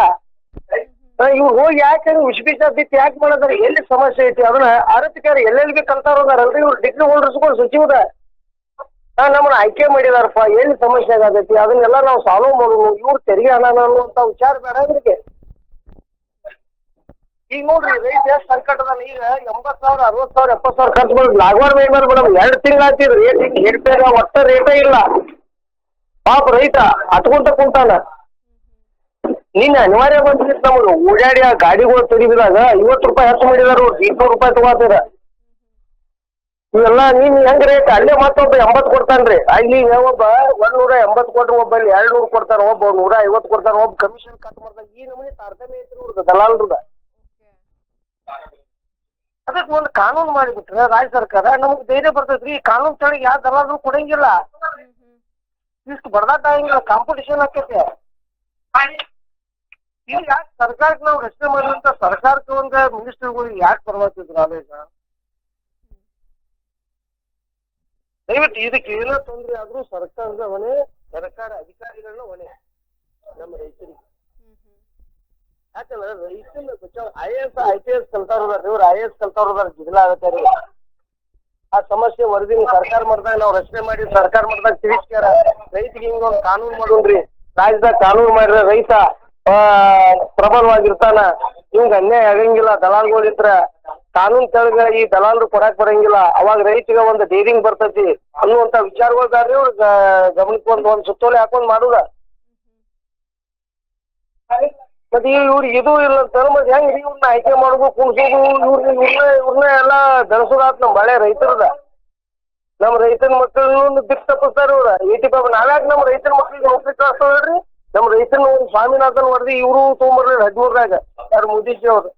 ಇವ್ರು ಹೋಗಿ ಯಾಕೆ ವಿಷ ಬಿತ್ತಿ ಯಾಕೆ ಮಾಡದಾರ? ಎಲ್ಲಿ ಸಮಸ್ಯೆ ಐತಿ ಅದನ್ನ ಅರತಿಕಾರ ಎಲ್ಲೆಲ್ಲಿ ಕಲ್ತಾರಲ್ರಿ ಇವ್ರು ಡಿಗ್ರಿ ಹೋಲ್ಡರ್ಸ್ಗಳು ಸಚಿವರ ನಮ್ಮನ್ನ ಆಯ್ಕೆ ಮಾಡಿದಾರಪ್ಪ. ಎಲ್ಲಿ ಸಮಸ್ಯೆ ಆಗತೈತಿ ಅದನ್ನೆಲ್ಲ ನಾವು ಸಾಲ್ವ್ ಮಾಡೋದು. ಇವ್ರು ತೆರಿಗೆ ಹಣ ಅನ್ನುವಂತ ವಿಚಾರ ಬೇಡ ಅವ್ರಿಗೆ. ಈಗ ನೋಡ್ರಿ ರೈತ ಎಷ್ಟು ಸಂಕಟದಲ್ಲಿ ಈಗ 80,000 60,000 70,000 ಖರ್ಚು ಮಾಡಿ ಲಾಗವಾಡ ಮೇಲ್ ಮೇಡಮ್ 2 ತಿಂಗಳು ಆತಿರಿ ರೇಟ್ ಹೆಡ್ಪೇರ ಒಟ್ಟ ರೇಟೇ ಇಲ್ಲ. ಪಾಪ ರೈತ ಹತ್ಕೊಂತ ಕುಂತಾನ. ನಿನ್ನ ಅನಿವಾರ್ಯ ಬಂದಿತ್ತು ನಮ್ಗೆ ಓಡಾಡಿ ಆ ಗಾಡಿಗಳು ತೆಗಿದಾಗ 50 ರೂಪಾಯಿ ಹೆಚ್ಚು ಮಾಡಿದಾರ, 200 ರೂಪಾಯಿ ತಗೋತಾರ. ಇವೆಲ್ಲ ನೀನ್ ಹೆಂಗ್ ರೇಟ್ ಅಲ್ಲೇ ಮತ್ತೊಬ್ಬ 80 ಕೊಡ್ತಾನ್ರಿ. ಅಲ್ಲಿ ಒಬ್ಬ 180 ಕೊಟ್ರೆ ಒಬ್ಬ 200 ಕೊಡ್ತಾರ, ಒಬ್ಬ 150 ಕೊಡ್ತಾರ, ಒಬ್ಬ ಕಮಿಷನ್ ಕಟ್ ಮಾಡ್ತಾರ. ಈ ನಮೂನಿ ತಾರತಮ್ಯ ಐತ್ರಿ ಇವ್ರದ್ದು ದಲಾಲ್ರದ. ಅದಕ್ಕೆ ಒಂದು ಕಾನೂನು ಮಾಡಿಬಿಟ್ರೆ ರಾಜ್ಯ ಸರ್ಕಾರ ನಮಗ್ ಧೈರ್ಯ ಬರ್ತೈತ್ರಿ. ಈ ಕಾನೂನು ತಳಿಗೆ ಯಾವ ದಲಾಲರು ಕೊಡಂಗಿಲ್ಲ, ಇಷ್ಟು ಬಡದಾಟ ಆಗಂಗಿಲ್ಲ, ಕಾಂಪಿಟೇಷನ್ ಆಕೈತೆ. ಈಗ ಯಾಕೆ ಸರ್ಕಾರಕ್ಕೆ ನಾವು ರಚನೆ ಮಾಡಿದಂತ ಸರ್ಕಾರಕ್ಕೆ ಒಂದು ಮಿನಿಸ್ಟರ್ಗಳಿಗೆ ಯಾಕೆ ಬರ್ಬಾರ್ತಿದ್ರು ಆದೇಶ? ದಯವಿಟ್ಟು ಇದಕ್ಕೆ ಏನೋ ತೊಂದರೆ ಆದ್ರೂ ಸರ್ಕಾರದ ಹೊಣೆ, ಸರ್ಕಾರ ಅಧಿಕಾರಿಗಳನ್ನ ಹೊಣೆ ನಮ್ಮ ರೈತರಿಗೆ. ಯಾಕಂದ್ರೆ ರೈತನ ಬಚಾವ್ IAS ಕಲ್ತಾರ ಇವ್ರು IAS ಕಲ್ತಾರ ಜಿಗಿಲ ಆಗತ್ತೆ ರೀ. ಆ ಸಮಸ್ಯೆ ವರದಿ ಸರ್ಕಾರ ಮಾಡಿದಾಗ ನಾವು ರಚನೆ ಮಾಡಿ ಸರ್ಕಾರ ಮಾಡಿದಾಗ ತಿಳಿಸ್ಕ್ಯಾರ ರೈತಿಗೆ ಹಿಂಗೊಂದು ಕಾನೂನು ಮಾಡೋಣ್ರಿ. ರಾಜ್ಯದಾಗ ಕಾನೂನು ಮಾಡಿದ್ರೆ ರೈತ ಪ್ರಬಲವಾಗಿರ್ತಾನ, ಇವಂಗ ಅನ್ಯಾಯ ಆಗಂಗಿಲ್ಲ. ದಲಾಲ್ಗಳಿದ್ರ ಕಾನೂನು ತೆಳಗ ಈ ದಲಾಲರು ಕೊಡಾಕ್ ಬರಂಗಿಲ್ಲ, ಅವಾಗ ರೈತಿಗೆ ಒಂದು ಧೈರ್ಯ ಬರ್ತೈತಿ ಅನ್ನುವಂತ ವಿಚಾರಗಳು ಬ್ಯಾಡ್ರಿ. ಇವ್ರ ಗಮನಕ್ಕೆ ಒಂದ್ ಸುತ್ತೋಲೆ ಹಾಕೊಂಡ್ ಮಾಡುದ. ಮತ್ತೆ ಇವ್ರಿಗೆ ಇದು ಇಲ್ಲ ಅಂತ ಮತ್ತೆ ಹೆಂಗ್ ಇವ್ರನ್ನ ಆಯ್ಕೆ ಮಾಡೋದು ಕುಣ್ಸೋದು ಇವ್ರನ್ನ ಎಲ್ಲಾ ಬೆಳೆಸೋದಾತ್ ನಮ್ ಬಾಳೆ ರೈತರದ. ನಮ್ಮ ರೈತನ ಮಕ್ಕಳನ್ನು ಬಿಟ್ಟು ತಪ್ಪಿಸ್ತಾರ ಇವ್ರ 85. ನಾವ್ಯಾಕೆ ನಮ್ಮ ರೈತನ ಮಕ್ಳಿಗೆ ನೌಕರಿ ಕಳಿಸ್ತಾವ ಹೇಳ್ರಿ? ನಮ್ಮ ರೈತನ ಒಂದು ಸ್ವಾಮಿನಾಥನ್ ವರದಿ ಇವರು ತೊಗೊಂಬರ್ಲಿ 13ರಾಗ ಯಾರು ಮೋದಿಜಿ ಅವ್ರು.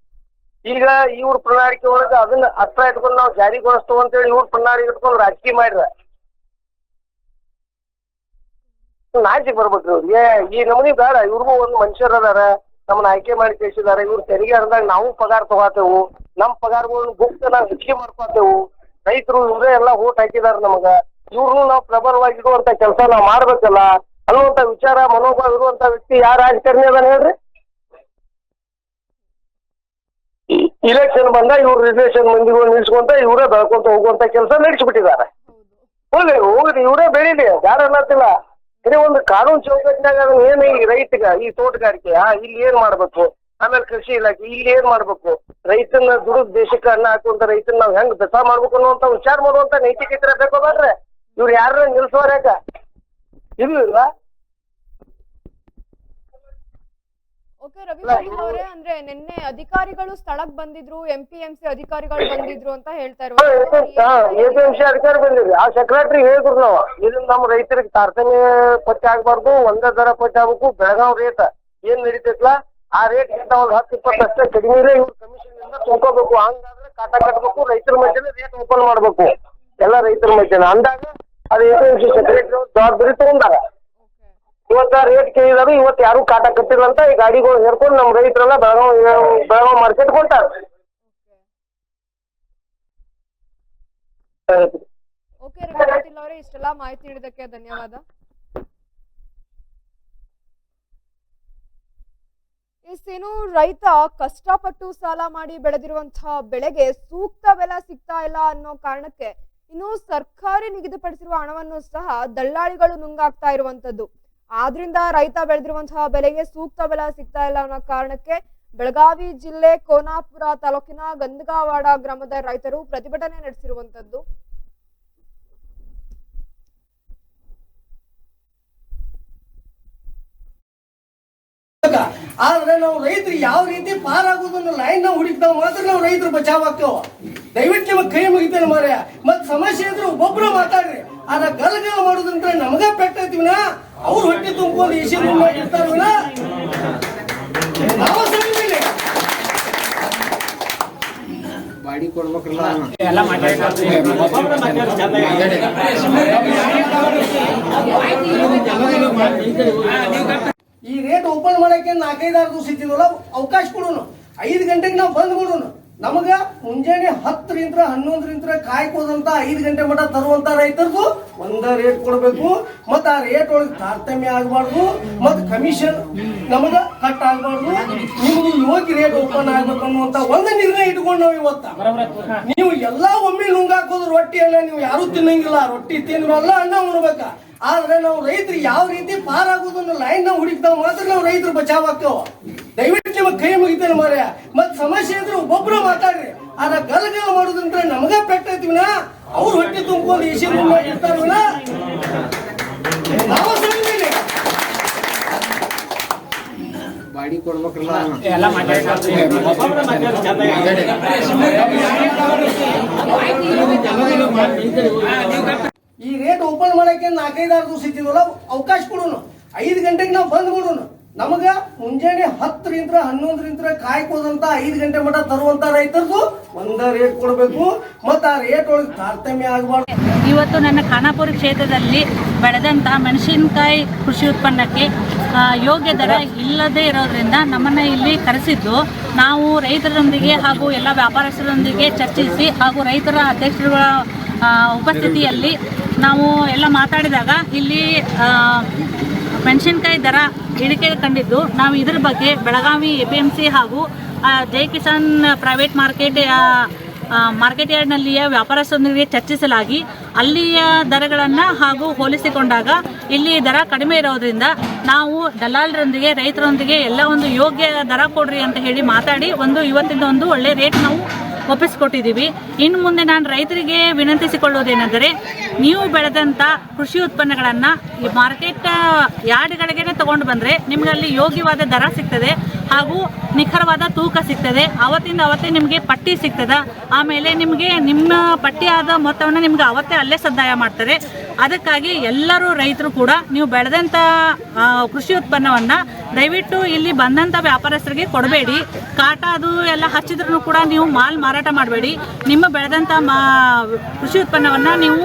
ಈಗ ಇವ್ರ ಪ್ರಣಾಳಿಕೆ ಒಳಗ ಅದನ್ನ ಅಸ್ತ್ರ ಇಟ್ಕೊಂಡು ನಾವು ಜಾರಿಗೊಳಿಸ್ತೇವೆ ಅಂತೇಳಿ ಇವ್ರ ಪ್ರಣಾಳಿಕೆ ಇಟ್ಕೊಂಡು ರಾಜಕೀಯ ಮಾಡ್ರ ನಾಚಿಕ್ ಬರ್ಬೇಕ್ರಿ ಅವ್ರಿಗೆ. ಈ ನಮೂನಿ ಬೇಡ. ಇವ್ರಿಗೂ ಒಂದು ಮನುಷ್ಯರ ಅದಾರ, ನಮ್ಮನ್ನ ಆಯ್ಕೆ ಮಾಡಿ ಕಳಿಸಿದಾರೆ. ಇವ್ರು ತೆರಿಗೆ ಹರಿದಾಗ ನಾವು ಪಗಾರ ತಗೋತೇವು, ನಮ್ ಪಗಾರಗಳನ್ನ ಗುಪ್ತ ನಾವು ಹೆಚ್ಚಿಗೆ ಮಾಡ್ಕೋತೇವು. ರೈತರು ಇವರೇ ಎಲ್ಲ ಓಟ್ ಹಾಕಿದಾರ ನಮಗ, ಇವ್ರನ್ನು ನಾವು ಪ್ರಬಲವಾಗಿ ಇಡುವಂತ ಕೆಲಸ ನಾವ್ ಮಾಡ್ಬೇಕಲ್ಲ ಅನ್ನುವಂತ ವಿಚಾರ ಮನೋಭಾವ ಇರುವಂತ ವ್ಯಕ್ತಿ ಯಾರ ರಾಜಕಾರಣಿ ಅದಾನ ಹೇಳ್ರಿ? ಇಲೆಕ್ಷನ್ ಬಂದ ಇವ್ರ ರಿಲೇಷನ್ ಮಂದಿಗಳು ನಿಲ್ಸ್ಕೊಂತ ಇವರೇ ಬೆಳ್ಕೊಂತ ಹೋಗುವಂತ ಕೆಲಸ ನಡೆಸಿಬಿಟ್ಟಿದ್ದಾರೆ. ಹೋಗ್ಲಿ ಇವರೇ ಬೆಳೀಲಿ, ಯಾರು ಅನ್ನತ್ತಿಲ್ಲ. ಇದೇ ಒಂದು ಕಾನೂನು ಚೌಕಟ್ಟಿನಾಗ ಅದನ್ನ ಏನ್ ಈ ರೈತಗ ಈ ತೋಟಗಾರಿಕೆ ಇಲ್ಲಿ ಏನ್ ಮಾಡ್ಬೇಕು, ಆಮೇಲೆ ಕೃಷಿ ಇಲಾಖೆ ಇಲ್ಲಿ ಏನ್ ಮಾಡ್ಬೇಕು, ರೈತನ ದುಡಿದ್ ದೇಶಕ್ಕೆ ಅನ್ನ ಹಾಕುವಂತ ರೈತನ ನಾವ್ ಹೆಂಗ್ ಬೆಸ ಮಾಡ್ಬೇಕು ಅನ್ನುವಂತ ವಿಚಾರ ಮಾಡುವಂತ ನೈತಿಕತೆ ಬೇಕು ಬಾಡ್ರೆ. ಇವ್ರು ಯಾರ ನಿಲ್ಸೋರ್ ಯಾಕ ಇದು ಇಲ್ಲ? ಓಕೆ ರವಿ ಪಾಟೀಲ್ ಅವರೇ, ಅಂದ್ರೆ ನಿನ್ನೆ ಅಧಿಕಾರಿಗಳು ಸ್ಥಳಕ್ ಬಂದಿದ್ರು, MPMC ಅಧಿಕಾರಿಗಳು ಬಂದಿದ್ರು ಅಂತ ಹೇಳ್ತಾ APMC ಅಧಿಕಾರಿ ಬಂದಿದ್ರಿ. ಆ ಸೆಕ್ರೆಟರಿ ಹೇಳಿದ್ರು ನಾವು ಇದನ್ನ ನಮ್ಮ ರೈತರಿಗೆ ತಾರತಮ್ಯ ಪತ್ತೆ ಆಗ್ಬಾರ್ದು, ಒಂದೇ ದರ ಪತ್ತೆ ಆಗ್ಬೇಕು. ಬೆಳಗಾವ್ ರೇಟ್ ಏನ್ ನಡೀತೈತ್ಲ ಆ ರೇಟ್ ಗಿಂತ ಒಂದು 10-20 ಅಷ್ಟೇ ಕಡಿಮೆ ಇವ್ರ ಕಮಿಷನ್ ಇಂದ ತುಂಬ್ಕೋಬೇಕು. ಹಂಗಾದ್ರೆ ಕಾಟ ಕಟ್ಬೇಕು, ರೈತರ ಮಧ್ಯೆ ರೇಟ್ ಓಪನ್ ಮಾಡ್ಬೇಕು ಎಲ್ಲ ರೈತರ ಮಧ್ಯೆ ಅಂದಾಗ ಅದು APMC ಸೆಕ್ರೆಟರಿ ಜವಾಬ್ದಾರಿ ತಗೊಂಡಾರ. ಇವತ್ತ ರೇಟ್ ಕೇಳಿದಾಗ ಇವತ್ತು ಯಾರು ಕಾಟ ಕಟ್ಟಿಲ್ಲ ಅಂತ ಈ ಗಾಡಿಗಳು ಹೇರ್ಕೊಂಡು ನಮ್ಮ ರೈತರೆಲ್ಲ ಬೆಳಗಾವ್ ಮಾರ್ಕೆಟ್ ಕೊಂಟಾರ. ಓಕೆ ರವಿ ಪಾಟೀಲ್ ಅವರೇ, ಇಷ್ಟೆಲ್ಲ ಮಾಹಿತಿ ನೀಡಿದ್ದಕ್ಕೆ ಧನ್ಯವಾದ. ಏನು ರೈತ ಕಷ್ಟಪಟ್ಟು ಸಾಲ ಮಾಡಿ ಬೆಳೆದಿರುವಂತಹ ಬೆಳೆಗೆ ಸೂಕ್ತ ಬೆಲೆ ಸಿಗ್ತಾ ಇಲ್ಲ ಅನ್ನೋ ಕಾರಣಕ್ಕೆ ಇನ್ನು ಸರ್ಕಾರಿ ನಿಗದಿಪಡಿಸಿರುವ ಹಣವನ್ನು ಸಹ ದಳ್ಳಾಳಿಗಳು ನುಂಗಾಕ್ತಾ ಇರುವಂತದ್ದು. ಆದ್ರಿಂದ ರೈತ ಬೆಳೆದಿರುವಂತಹ ಬೆಲೆಗೆ ಸೂಕ್ತ ಬೆಲೆ ಸಿಗ್ತಾ ಇಲ್ಲ ಅನ್ನೋ ಕಾರಣಕ್ಕೆ ಬೆಳಗಾವಿ ಜಿಲ್ಲೆ ಕೋನಾಪುರ ತಾಲೂಕಿನ ಗಂದಗಾವಾಡ ಗ್ರಾಮದ ರೈತರು ಪ್ರತಿಭಟನೆ ನಡೆಸಿರುವಂತದ್ದು. ಆದ್ರೆ ನಾವು ರೈತರು ಯಾವ ರೀತಿ ಪಾರಾಗೋದನ್ನ ಲೈನ್ ನಾವು ಹುಡುಕ್ತಾವ ಮಾತ್ರ ನಾವು ರೈತರು ಬಚಾವ್ ಆಗ್ತಾವ. ದಯವಿಟ್ಟು ನಿಮಗೆ ಕೈ ಮುಗಿತೇನೆ ಮಾರ್ಯ. ಮತ್ ಸಮಸ್ಯೆ ಇದ್ರೆ ಒಬ್ಬೊಬ್ರು ಮಾತಾಡ್ರಿ. ಆದ್ರೆ ಗಲಗಲ ಮಾಡೋದಂದ್ರೆ ನಮಗ ಪೆಟ್ಟೈತಿವಿನ ಅವ್ರು ಹೊಟ್ಟೆ ತುಂಬಿಕೊಂಡು ಈಶಿ ಇರ್ತಾರವಿನ ನಾವು ಸರಿಯಿಲ್ಲ. ಬಾಡಿ ಕೊಡ್ಬೇಕಲ್ಲ ಈ ರೇಟ್ ಓಪನ್ ಮಾಡಕ್ಕೆ 4-5 ದಿವಸ ಇದ್ದಿದ್ವಲ್ಲ, ಅವಕಾಶ ಕೊಡೋನು. 5 ಗಂಟೆಗೆ ನಾವು ಬಂದ್ ಮಾಡೋನು. ನಮಗ ಮುಂಜಾನೆ 10ರಿಂದ 11ರಿಂದ ಕಾಯ್ಕೋದಂತ 5 ಗಂಟೆ ಮಟ್ಟ ತರುವಂತ ರೈತರಿಗೂ ಒಂದ ರೇಟ್ ಕೊಡ್ಬೇಕು. ಮತ್ತ ಆ ರೇಟ್ ಒಳಗೆ ತಾರತಮ್ಯ ಆಗಬಾರ್ದು, ಮತ್ ಕಮಿಷನ್ ನಮಗ ಕಟ್ ಆಗಬಾರ್ದು. ನಿಮ್ಗೆ ಯೋಗ್ಯ ರೇಟ್ ಓಪನ್ ಆಗ್ಬೇಕು ಅನ್ನುವಂತ ಒಂದು ನಿರ್ಣಯ ಇಟ್ಕೊಂಡು ನಾವು ಇವತ್ತ ನೀವು ಎಲ್ಲಾ ಒಮ್ಮೆ ನುಂಗಾಕೋದು ರೊಟ್ಟಿಯನ್ನ ನೀವು ಯಾರು ತಿನ್ನಂಗಿಲ್ಲ. ರೊಟ್ಟಿ ತಿನ್ಬಲ್ಲ, ಅನ್ನ ಉಣ್ಬೇಕ. ಆದ್ರೆ ನಾವು ರೈತರು ಯಾವ ರೀತಿ ಪಾರಾಗೋದನ್ನ ಲೈನ್ ನಾವು ಹುಡುಕ್ತಾವ ಮಾತ್ರ ನಾವು ರೈತರು ಬಚಾವ್ ಆಗ್ತಾವ. ದಯವಿಟ್ಟು ನಿಮಗೆ ಕೈ ಮುಗಿತೇನೆ ಮಾರ್ಯ. ಮತ್ ಸಮಸ್ಯೆ ಇದ್ರೆ ಒಬ್ಬೊಬ್ರು ಮಾತಾಡ್ರಿ. ಆದ್ರೆ ಗಲಗಲ ಮಾಡೋದಂದ್ರೆ ನಮಗ ಪೆಟ್ಟೈತಿವಿನ ಅವ್ರು ಹೊಟ್ಟೆ ತುಂಬಿಕೊಂಡು ಈಶಿ ಇರ್ತಾರವಿನ ನಾವು ಸರಿಯಿಲ್ಲ. ಬಾಡಿ ಕೊಡ್ಬೇಕಲ್ಲ ಈ ರೇಟ್ ಓಪನ್ ಮಾಡಕ್ಕೆ 4-5 ದಿವಸ ಇದ್ದಿದ್ವಲ್ಲ, ಅವಕಾಶ ಕೊಡೋನು. 5 ಗಂಟೆಗೆ ನಾವು ಬಂದ್ ಮಾಡೋನು. ನಮಗ ಮುಂಜಾನೆ 10ರಿಂದ 11ರಿಂದ ಕಾಯ್ಕೋದಂತ 5 ಗಂಟೆ ಮಟ್ಟ ತರುವಂತ ರೈತರಿಗೂ ಒಂದ ರೇಟ್ ಕೊಡ್ಬೇಕು. ಮತ್ತ ಆ ರೇಟ್ ಒಳಗೆ ತಾರತಮ್ಯ ಆಗಬಾರ್ದು. ಇವತ್ತು ನನ್ನ ಖಾನಾಪುರ ಕ್ಷೇತ್ರದಲ್ಲಿ ಬೆಳೆದಂತಹ ಮೆಣಸಿನಕಾಯಿ ಕೃಷಿ ಉತ್ಪನ್ನಕ್ಕೆ ಯೋಗ್ಯ ದರ ಇಲ್ಲದೇ ಇರೋದ್ರಿಂದ ನಮ್ಮನ್ನು ಇಲ್ಲಿ ಕರೆಸಿದ್ದು, ನಾವು ರೈತರೊಂದಿಗೆ ಹಾಗೂ ಎಲ್ಲ ವ್ಯಾಪಾರಸ್ಥರೊಂದಿಗೆ ಚರ್ಚಿಸಿ ಹಾಗೂ ರೈತರ ಅಧ್ಯಕ್ಷರುಗಳ ಉಪಸ್ಥಿತಿಯಲ್ಲಿ ನಾವು ಎಲ್ಲ ಮಾತಾಡಿದಾಗ ಇಲ್ಲಿ ಮೆಣಸಿನಕಾಯಿ ದರ ಇಳಿಕೆ ಕಂಡಿದ್ದು, ನಾವು ಇದರ ಬಗ್ಗೆ ಬೆಳಗಾವಿ APMC ಹಾಗೂ ಜೈ ಕಿಸಾನ್ ಪ್ರೈವೇಟ್ ಮಾರ್ಕೆಟ್ ಯಾರ್ಡ್ನಲ್ಲಿಯ ವ್ಯಾಪಾರಸ್ಥರೊಂದಿಗೆ ಚರ್ಚಿಸಲಾಗಿ ಅಲ್ಲಿಯ ದರಗಳನ್ನು ಹಾಗೂ ಹೋಲಿಸಿಕೊಂಡಾಗ ಇಲ್ಲಿ ದರ ಕಡಿಮೆ ಇರೋದ್ರಿಂದ ನಾವು ದಲ್ಲಾಳರೊಂದಿಗೆ ರೈತರೊಂದಿಗೆ ಎಲ್ಲ ಒಂದು ಯೋಗ್ಯ ದರ ಕೊಡ್ರಿ ಅಂತ ಹೇಳಿ ಮಾತಾಡಿ ಇವತ್ತಿಂದ ಒಂದು ಒಳ್ಳೆ ರೇಟ್ ನಾವು ಒಪ್ಪಿಸಿಕೊಟ್ಟಿದ್ದೀವಿ. ಇನ್ನು ಮುಂದೆ ನಾನು ರೈತರಿಗೆ ವಿನಂತಿಸಿಕೊಳ್ಳುವುದೇನೆಂದರೆ, ನೀವು ಬೆಳೆದಂಥ ಕೃಷಿ ಉತ್ಪನ್ನಗಳನ್ನು ಈ ಮಾರ್ಕೆಟ್ ಯಾರ್ಡ್ಗಳಿಗೆ ತಗೊಂಡು ಬಂದರೆ ನಿಮಗೆ ಅಲ್ಲಿ ಯೋಗ್ಯವಾದ ದರ ಸಿಗ್ತದೆ ಹಾಗೂ ನಿಖರವಾದ ತೂಕ ಸಿಗ್ತದೆ. ಅವತ್ತಿಂದ ಅವತ್ತೇ ನಿಮಗೆ ಪಟ್ಟಿ ಸಿಗ್ತದೆ. ಆಮೇಲೆ ನಿಮಗೆ ನಿಮ್ಮ ಪಟ್ಟಿಯಾದ ಮೊತ್ತವನ್ನು ನಿಮ್ಗೆ ಅವತ್ತೇ ಅಲ್ಲೇ ಸದ್ದಾಯ ಮಾಡ್ತಾರೆ. ಅದಕ್ಕಾಗಿ ಎಲ್ಲರೂ ರೈತರು ಕೂಡ ನೀವು ಬೆಳೆದಂಥ ಕೃಷಿ ಉತ್ಪನ್ನವನ್ನು ದಯವಿಟ್ಟು ಇಲ್ಲಿ ಬಂದಂಥ ವ್ಯಾಪಾರಸ್ಥರಿಗೆ ಕೊಡಬೇಡಿ. ಕಾಟ ಅದು ಎಲ್ಲ ಹಚ್ಚಿದ್ರೂ ಕೂಡ ನೀವು ಮಾಲ್ ಮಾರಾಟ ಮಾಡಬೇಡಿ. ನಿಮ್ಮ ಬೆಳೆದಂಥ ಕೃಷಿ ಉತ್ಪನ್ನವನ್ನು ನೀವು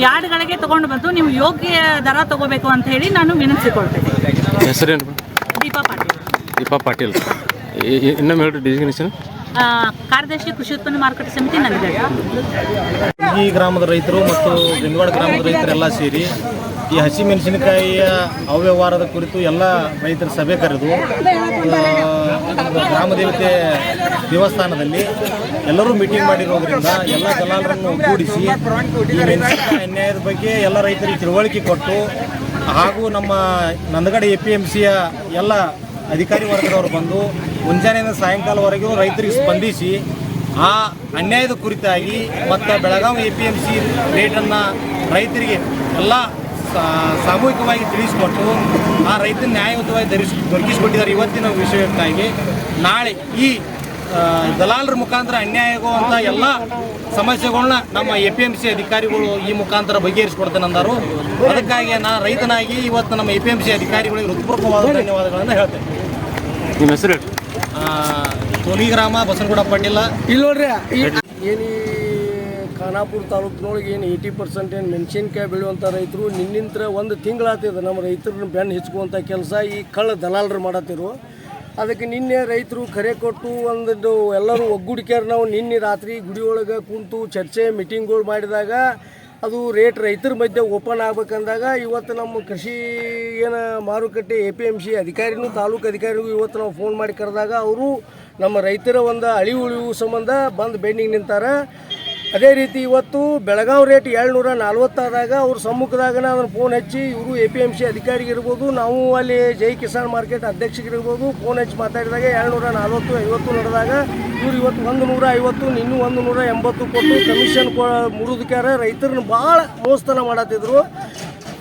ಯಾರ್ಡ್ಗಳಿಗೆ ತಗೊಂಡು ಬಂದು ನೀವು ಯೋಗ್ಯ ದರ ತಗೋಬೇಕು ಅಂತ ಹೇಳಿ ನಾನು ವಿನಂತಿಸಿಕೊಳ್ತೇನೆ. ಹೆಸರೇನು? ದೀಪಾ ಪಾಟೀಲ್. ಇನ್ನೊಮ್ಮೆ ಹೇಳಿ ಡೆಸಿಗ್ನೇಷನ್. ಕಾರ್ಯದರ್ಶಿ ಕೃಷಿ ಉತ್ಪನ್ನ ಮಾರುಕಟ್ಟೆ ಸಮಿತಿ ನಂದಿದೆ. ಈ ಗ್ರಾಮದ ರೈತರು ಮತ್ತು ಗಂಗವಾಡ ಗ್ರಾಮದ ರೈತರೆಲ್ಲ ಸೇರಿ ಈ ಹಸಿಮೆಣಸಿನಕಾಯಿಯ ಅವ್ಯವಹಾರದ ಕುರಿತು ಎಲ್ಲ ರೈತರ ಸಭೆ ಕರೆದು ಗ್ರಾಮದೇವತೆ ದೇವಸ್ಥಾನದಲ್ಲಿ ಎಲ್ಲರೂ ಮೀಟಿಂಗ್ ಮಾಡಿರೋದ್ರಿಂದ ಎಲ್ಲ ದಲ್ಲಾಳರನ್ನು ಒಗ್ಗೂಡಿಸಿ ಈ ಮೆಣಸಿನಕಾಯಿ ಅನ್ಯಾಯದ ಬಗ್ಗೆ ಎಲ್ಲ ರೈತರಿಗೆ ತಿಳುವಳಿಕೆ ಕೊಟ್ಟು ಹಾಗೂ ನಮ್ಮ ನಂದಗಡ APMCಯ ಎಲ್ಲ ಅಧಿಕಾರಿ ವರ್ಗದವರು ಬಂದು ಮುಂಜಾನೆಯಿಂದ ಸಾಯಂಕಾಲವರೆಗೂ ರೈತರಿಗೆ ಸ್ಪಂದಿಸಿ ಆ ಅನ್ಯಾಯದ ಕುರಿತಾಗಿ ಮತ್ತು ಬೆಳಗಾವಿ APMC ರೇಟನ್ನು ರೈತರಿಗೆ ಎಲ್ಲ ಸಾಮೂಹಿಕವಾಗಿ ತಿಳಿಸಿಕೊಟ್ಟು ಆ ರೈತನ ನ್ಯಾಯಯುತವಾಗಿ ದೊರಕಿಸಿಕೊಟ್ಟಿದ್ದಾರೆ. ಇವತ್ತಿನ ವಿಷಯಕ್ಕಾಗಿ ನಾಳೆ ಈ ದಲಾಲರ ಮುಖಾಂತರ ಅನ್ಯಾಯ ಆಗುವಂಥ ಎಲ್ಲ ಸಮಸ್ಯೆಗಳನ್ನ ನಮ್ಮ APMC ಅಧಿಕಾರಿಗಳು ಈ ಮುಖಾಂತರ ಬಗೆಹರಿಸಿಕೊಡ್ತೇನೆ ಅಂದರು. ಅದಕ್ಕಾಗಿ ನಾನು ರೈತನಾಗಿ ಇವತ್ತು ನಮ್ಮ APMC ಅಧಿಕಾರಿಗಳಿಗೆ ಹೃತ್ಪೂರ್ವಕವಾದ ಧನ್ಯವಾದಗಳನ್ನು ಹೇಳ್ತೇನೆ. ನಿಮ್ಮ ಹೆಸರು? ತೋಲಿ ಗ್ರಾಮ, ಬಸನಗೌಡ ಪಾಟೀಲ. ಇಲ್ಲಿ ನೋಡ್ರಿ ಏನು ಖಾನಾಪುರ ತಾಲೂಕಿನೊಳಗೆ ಏನು 80% ಏನು ಮೆಣಸಿನ್ಕಾಯಿ ಬೆಳೆಯುವಂಥ ರೈತರು ನಿನ್ನಿಂತ್ರ ಒಂದು ತಿಂಗಳಾಗ್ತದೆ ನಮ್ಮ ರೈತರನ್ನ ಬೆನ್ನು ಹೆಚ್ಚುವಂಥ ಕೆಲಸ ಈ ಕಳ್ಳ ದಲಾಲರು ಮಾಡತ್ತಿರು. ಅದಕ್ಕೆ ನಿನ್ನೆ ರೈತರು ಕರೆ ಕೊಟ್ಟು ಒಂದು ಎಲ್ಲರೂ ಒಗ್ಗೂಡಿಕೆಯಾರ ನಾವು ನಿನ್ನೆ ರಾತ್ರಿ ಗುಡಿ ಒಳಗೆ ಕುಂತು ಚರ್ಚೆ ಮೀಟಿಂಗ್ಗಳು ಮಾಡಿದಾಗ ಅದು ರೇಟ್ ರೈತರ ಮಧ್ಯೆ ಓಪನ್ ಆಗ್ಬೇಕಂದಾಗ ಇವತ್ತು ನಮ್ಮ ಕೃಷಿ ಏನು ಮಾರುಕಟ್ಟೆ APMC ಅಧಿಕಾರಿನೂ ತಾಲೂಕು ಅಧಿಕಾರಿಗೂ ಇವತ್ತು ನಾವು ಫೋನ್ ಮಾಡಿ ಕರೆದಾಗ ಅವರು ನಮ್ಮ ರೈತರ ಒಂದು ಅಳಿವು ಉಳಿವು ಸಂಬಂಧ ಬಂದು ಬೆನ್ನಿಗೆ ನಿಂತಾರೆ. ಅದೇ ರೀತಿ ಇವತ್ತು ಬೆಳಗಾವಿ ರೇಟ್ 740 ಆದಾಗ ಅವ್ರ ಸಮ್ಮುಖದಾಗ ಅದನ್ನು ಫೋನ್ ಹಚ್ಚಿ ಇವರು APMC ಅಧಿಕಾರಿಗಿರ್ಬೋದು, ನಾವು ಅಲ್ಲಿ ಜೈ ಕಿಸಾನ್ ಮಾರ್ಕೆಟ್ ಅಧ್ಯಕ್ಷರಿಗಿರ್ಬೋದು ಫೋನ್ ಹಚ್ಚಿ ಮಾತಾಡಿದಾಗ 740 50 ನಡೆದಾಗ ಇವ್ರು ಇವತ್ತು 150 ಇನ್ನೂ 180 ಕೊಟ್ಟು ಕಮಿಷನ್ ಮುರಿದಕ್ಕಾರ ರೈತರನ್ನ ಭಾಳ ಮೋಸ್ತನ ಮಾಡತ್ತಿದ್ರು.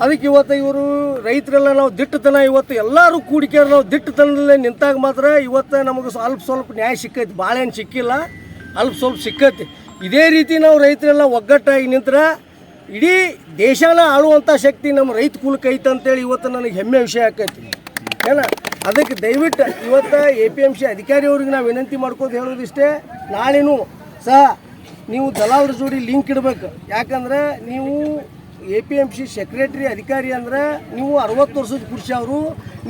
ಅದಕ್ಕೆ ಇವತ್ತು ಇವರು ರೈತರೆಲ್ಲ ನಾವು ದಿಟ್ಟತನ ಇವತ್ತು ಎಲ್ಲರೂ ಕೂಡಿಕೆಯಾರ ನಾವು ದಿಟ್ಟತನದಲ್ಲೇ ನಿಂತಾಗ ಮಾತ್ರ ಇವತ್ತು ನಮಗೆ ಸ್ವಲ್ಪ ನ್ಯಾಯ ಸಿಕ್ಕೈತಿ. ಭಾಳ ಏನು ಸಿಕ್ಕಿಲ್ಲ, ಸ್ವಲ್ಪ ಸಿಕ್ಕೈತಿ. ಇದೇ ರೀತಿ ನಾವು ರೈತರೆಲ್ಲ ಒಗ್ಗಟ್ಟಾಗಿ ನಿಂತರ ಇಡೀ ದೇಶನ ಆಳುವಂಥ ಶಕ್ತಿ ನಮ್ಮ ರೈತ ಕುಲಕ್ಕೆ ಐತೆ ಅಂತೇಳಿ ಇವತ್ತು ನನಗೆ ಹೆಮ್ಮೆ ವಿಷಯ ಆಕೈತಿ ಏನ. ಅದಕ್ಕೆ ದಯವಿಟ್ಟು ಇವತ್ತು APMC ಅಧಿಕಾರಿಯವ್ರಿಗೆ ನಾವು ವಿನಂತಿ ಮಾಡ್ಕೋದು ಹೇಳೋದಿಷ್ಟೇ, ನಾಳೆನೂ ಸಹ ನೀವು ದಲಾಲರ ಜೋಡಿ ಲಿಂಕ್ ಇಡಬೇಕು. ಯಾಕಂದ್ರೆ ನೀವು APMC ಸೆಕ್ರೆಟ್ರಿ ಅಧಿಕಾರಿ ಅಂದ್ರೆ ನೀವು 60 ವರ್ಷದ ಪುರುಷ ಅವರು,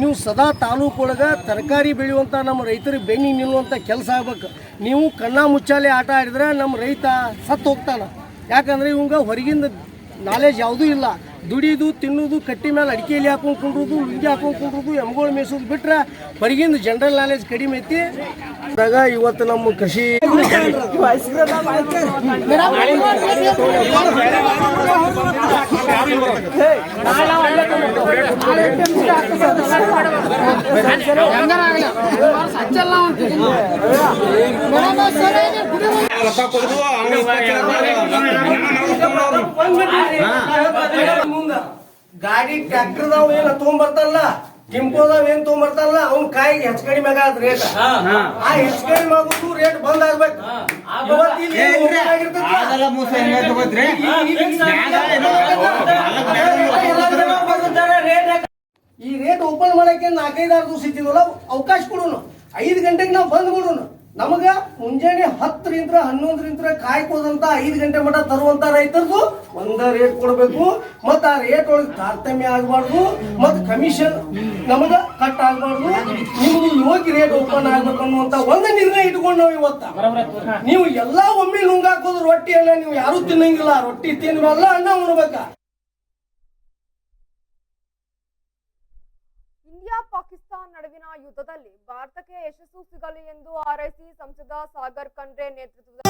ನೀವು ಸದಾ ತಾಲೂಕು ಒಳಗೆ ತರಕಾರಿ ಬೆಳೆಯುವಂಥ ನಮ್ಮ ರೈತರಿಗೆ ಬೆನ್ನಿಗೆ ನಿಲ್ಲುವಂಥ ಕೆಲಸ ಆಗ್ಬೇಕು. ನೀವು ಕಣ್ಣ ಮುಚ್ಚಾಲೆ ಆಟ ಆಡಿದ್ರೆ ನಮ್ಮ ರೈತ ಸತ್ತು ಹೋಗ್ತಾನೆ. ಯಾಕಂದರೆ ಇವಂಗ ಹೊರಗಿಂದ ನಾಲೆಜ್ ಯಾವುದೂ ಇಲ್ಲ. ದುಡಿದು ತಿನ್ನೋದು, ಕಟ್ಟಿ ಮೇಲೆ ಅಡಿಕೆಯಲ್ಲಿ ಹಾಕೊಂಡು ಕುಂಡ್ರೋದು, ಲುಂಗಿ ಹಾಕೊಂಡು ಕುಂಡ್ರೋದು, ಎಮ್ಗಳು ಮೇಯಿಸೋದು ಬಿಟ್ರೆ ಹೊರಗಿಂದ ಜನರಲ್ ನಾಲೆಜ್ ಕಡಿಮೆ ಐತಿ. ಆದಾಗ ಇವತ್ತು ನಮ್ಮ ಕೃಷಿ ಗಾಡಿ ಟ್ರ್ಯಾಕ್ಟರ್ದವ್ ಏನ್ ತಗೊಂಡ್ಬರ್ತಾರಲ್ಲ, ಟಿಂಪೋದವ್ ಏನ್ ತಗೊಂಡ್ಬರ್ತಾರಲ್ಲ, ಅವ್ನ ಕಾಯಿಗೆ ಹೆಚ್ಚು ಕಡಿಮೆ ಆಗ ರೇಟ್. ಆ ಹೆಚ್ಚು ಕಡಿಮೆ ಆಗೋದು ರೇಟ್ ಬಂದ್ ಆಗ್ಬೇಕು. ಈ ರೇಟ್ ಓಪನ್ ಮಾಡಕ್ಕೆ 4-5 ದಿವಸ ಇದ್ದಿದ್ವಲ್ಲ, ಅವಕಾಶ ಕೊಡೋನು. 5 ಗಂಟೆಗೆ ನಾವು ಬಂದ್ ಬಿಡೋನು. ನಮಗ ಮುಂಜಾನೆ 10ರಿಂದ 11ರಿಂದ ಕಾಯ್ಕೋದಂತ 5 ಗಂಟೆ ಮಟ್ಟ ತರುವಂತ ರೈತರದು ಒಂದ ರೇಟ್ ಕೊಡಬೇಕು. ಮತ್ತ ಆ ರೇಟ್ ಒಳಗೆ ತಾರತಮ್ಯ ಆಗಬಾರ್ದು, ಮತ್ತ ಕಮಿಷನ್ ನಮಗ ಕಟ್ ಆಗಬಾರ್ದು. ನಿಮ್ದು ಯೋಗ್ಯ ರೇಟ್ ಓಪನ್ ಆಗ್ಬೇಕು ಅನ್ನುವಂತ ಒಂದು ನಿರ್ಣಯ ಇಟ್ಕೊಂಡು ನಾವು ಇವತ್ತ ನೀವು ಎಲ್ಲಾ ಒಮ್ಮೆ ನುಂಗಾಕೋದು ರೊಟ್ಟಿಯನ್ನ ನೀವು ಯಾರು ತಿನ್ನಂಗಿಲ್ಲ. ರೊಟ್ಟಿ ತಿನ್ನುವಲ್ಲ, ಅನ್ನ ಉಣ್ಬೇಕ. ಇಂಡಿಯಾ ಪಾಕಿಸ್ತಾನ್ ನಡುವಿನ ಯುದ್ಧದಲ್ಲಿ ಭಾರತಕ್ಕೆ ಯಶಸ್ಸು ಸಿಗಲಿ ಎಂದು ಹಾರೈಸಿ ಸಂಸದ ಸಾಗರ್ ಖಂಡ್ರೆ ನೇತೃತ್ವದ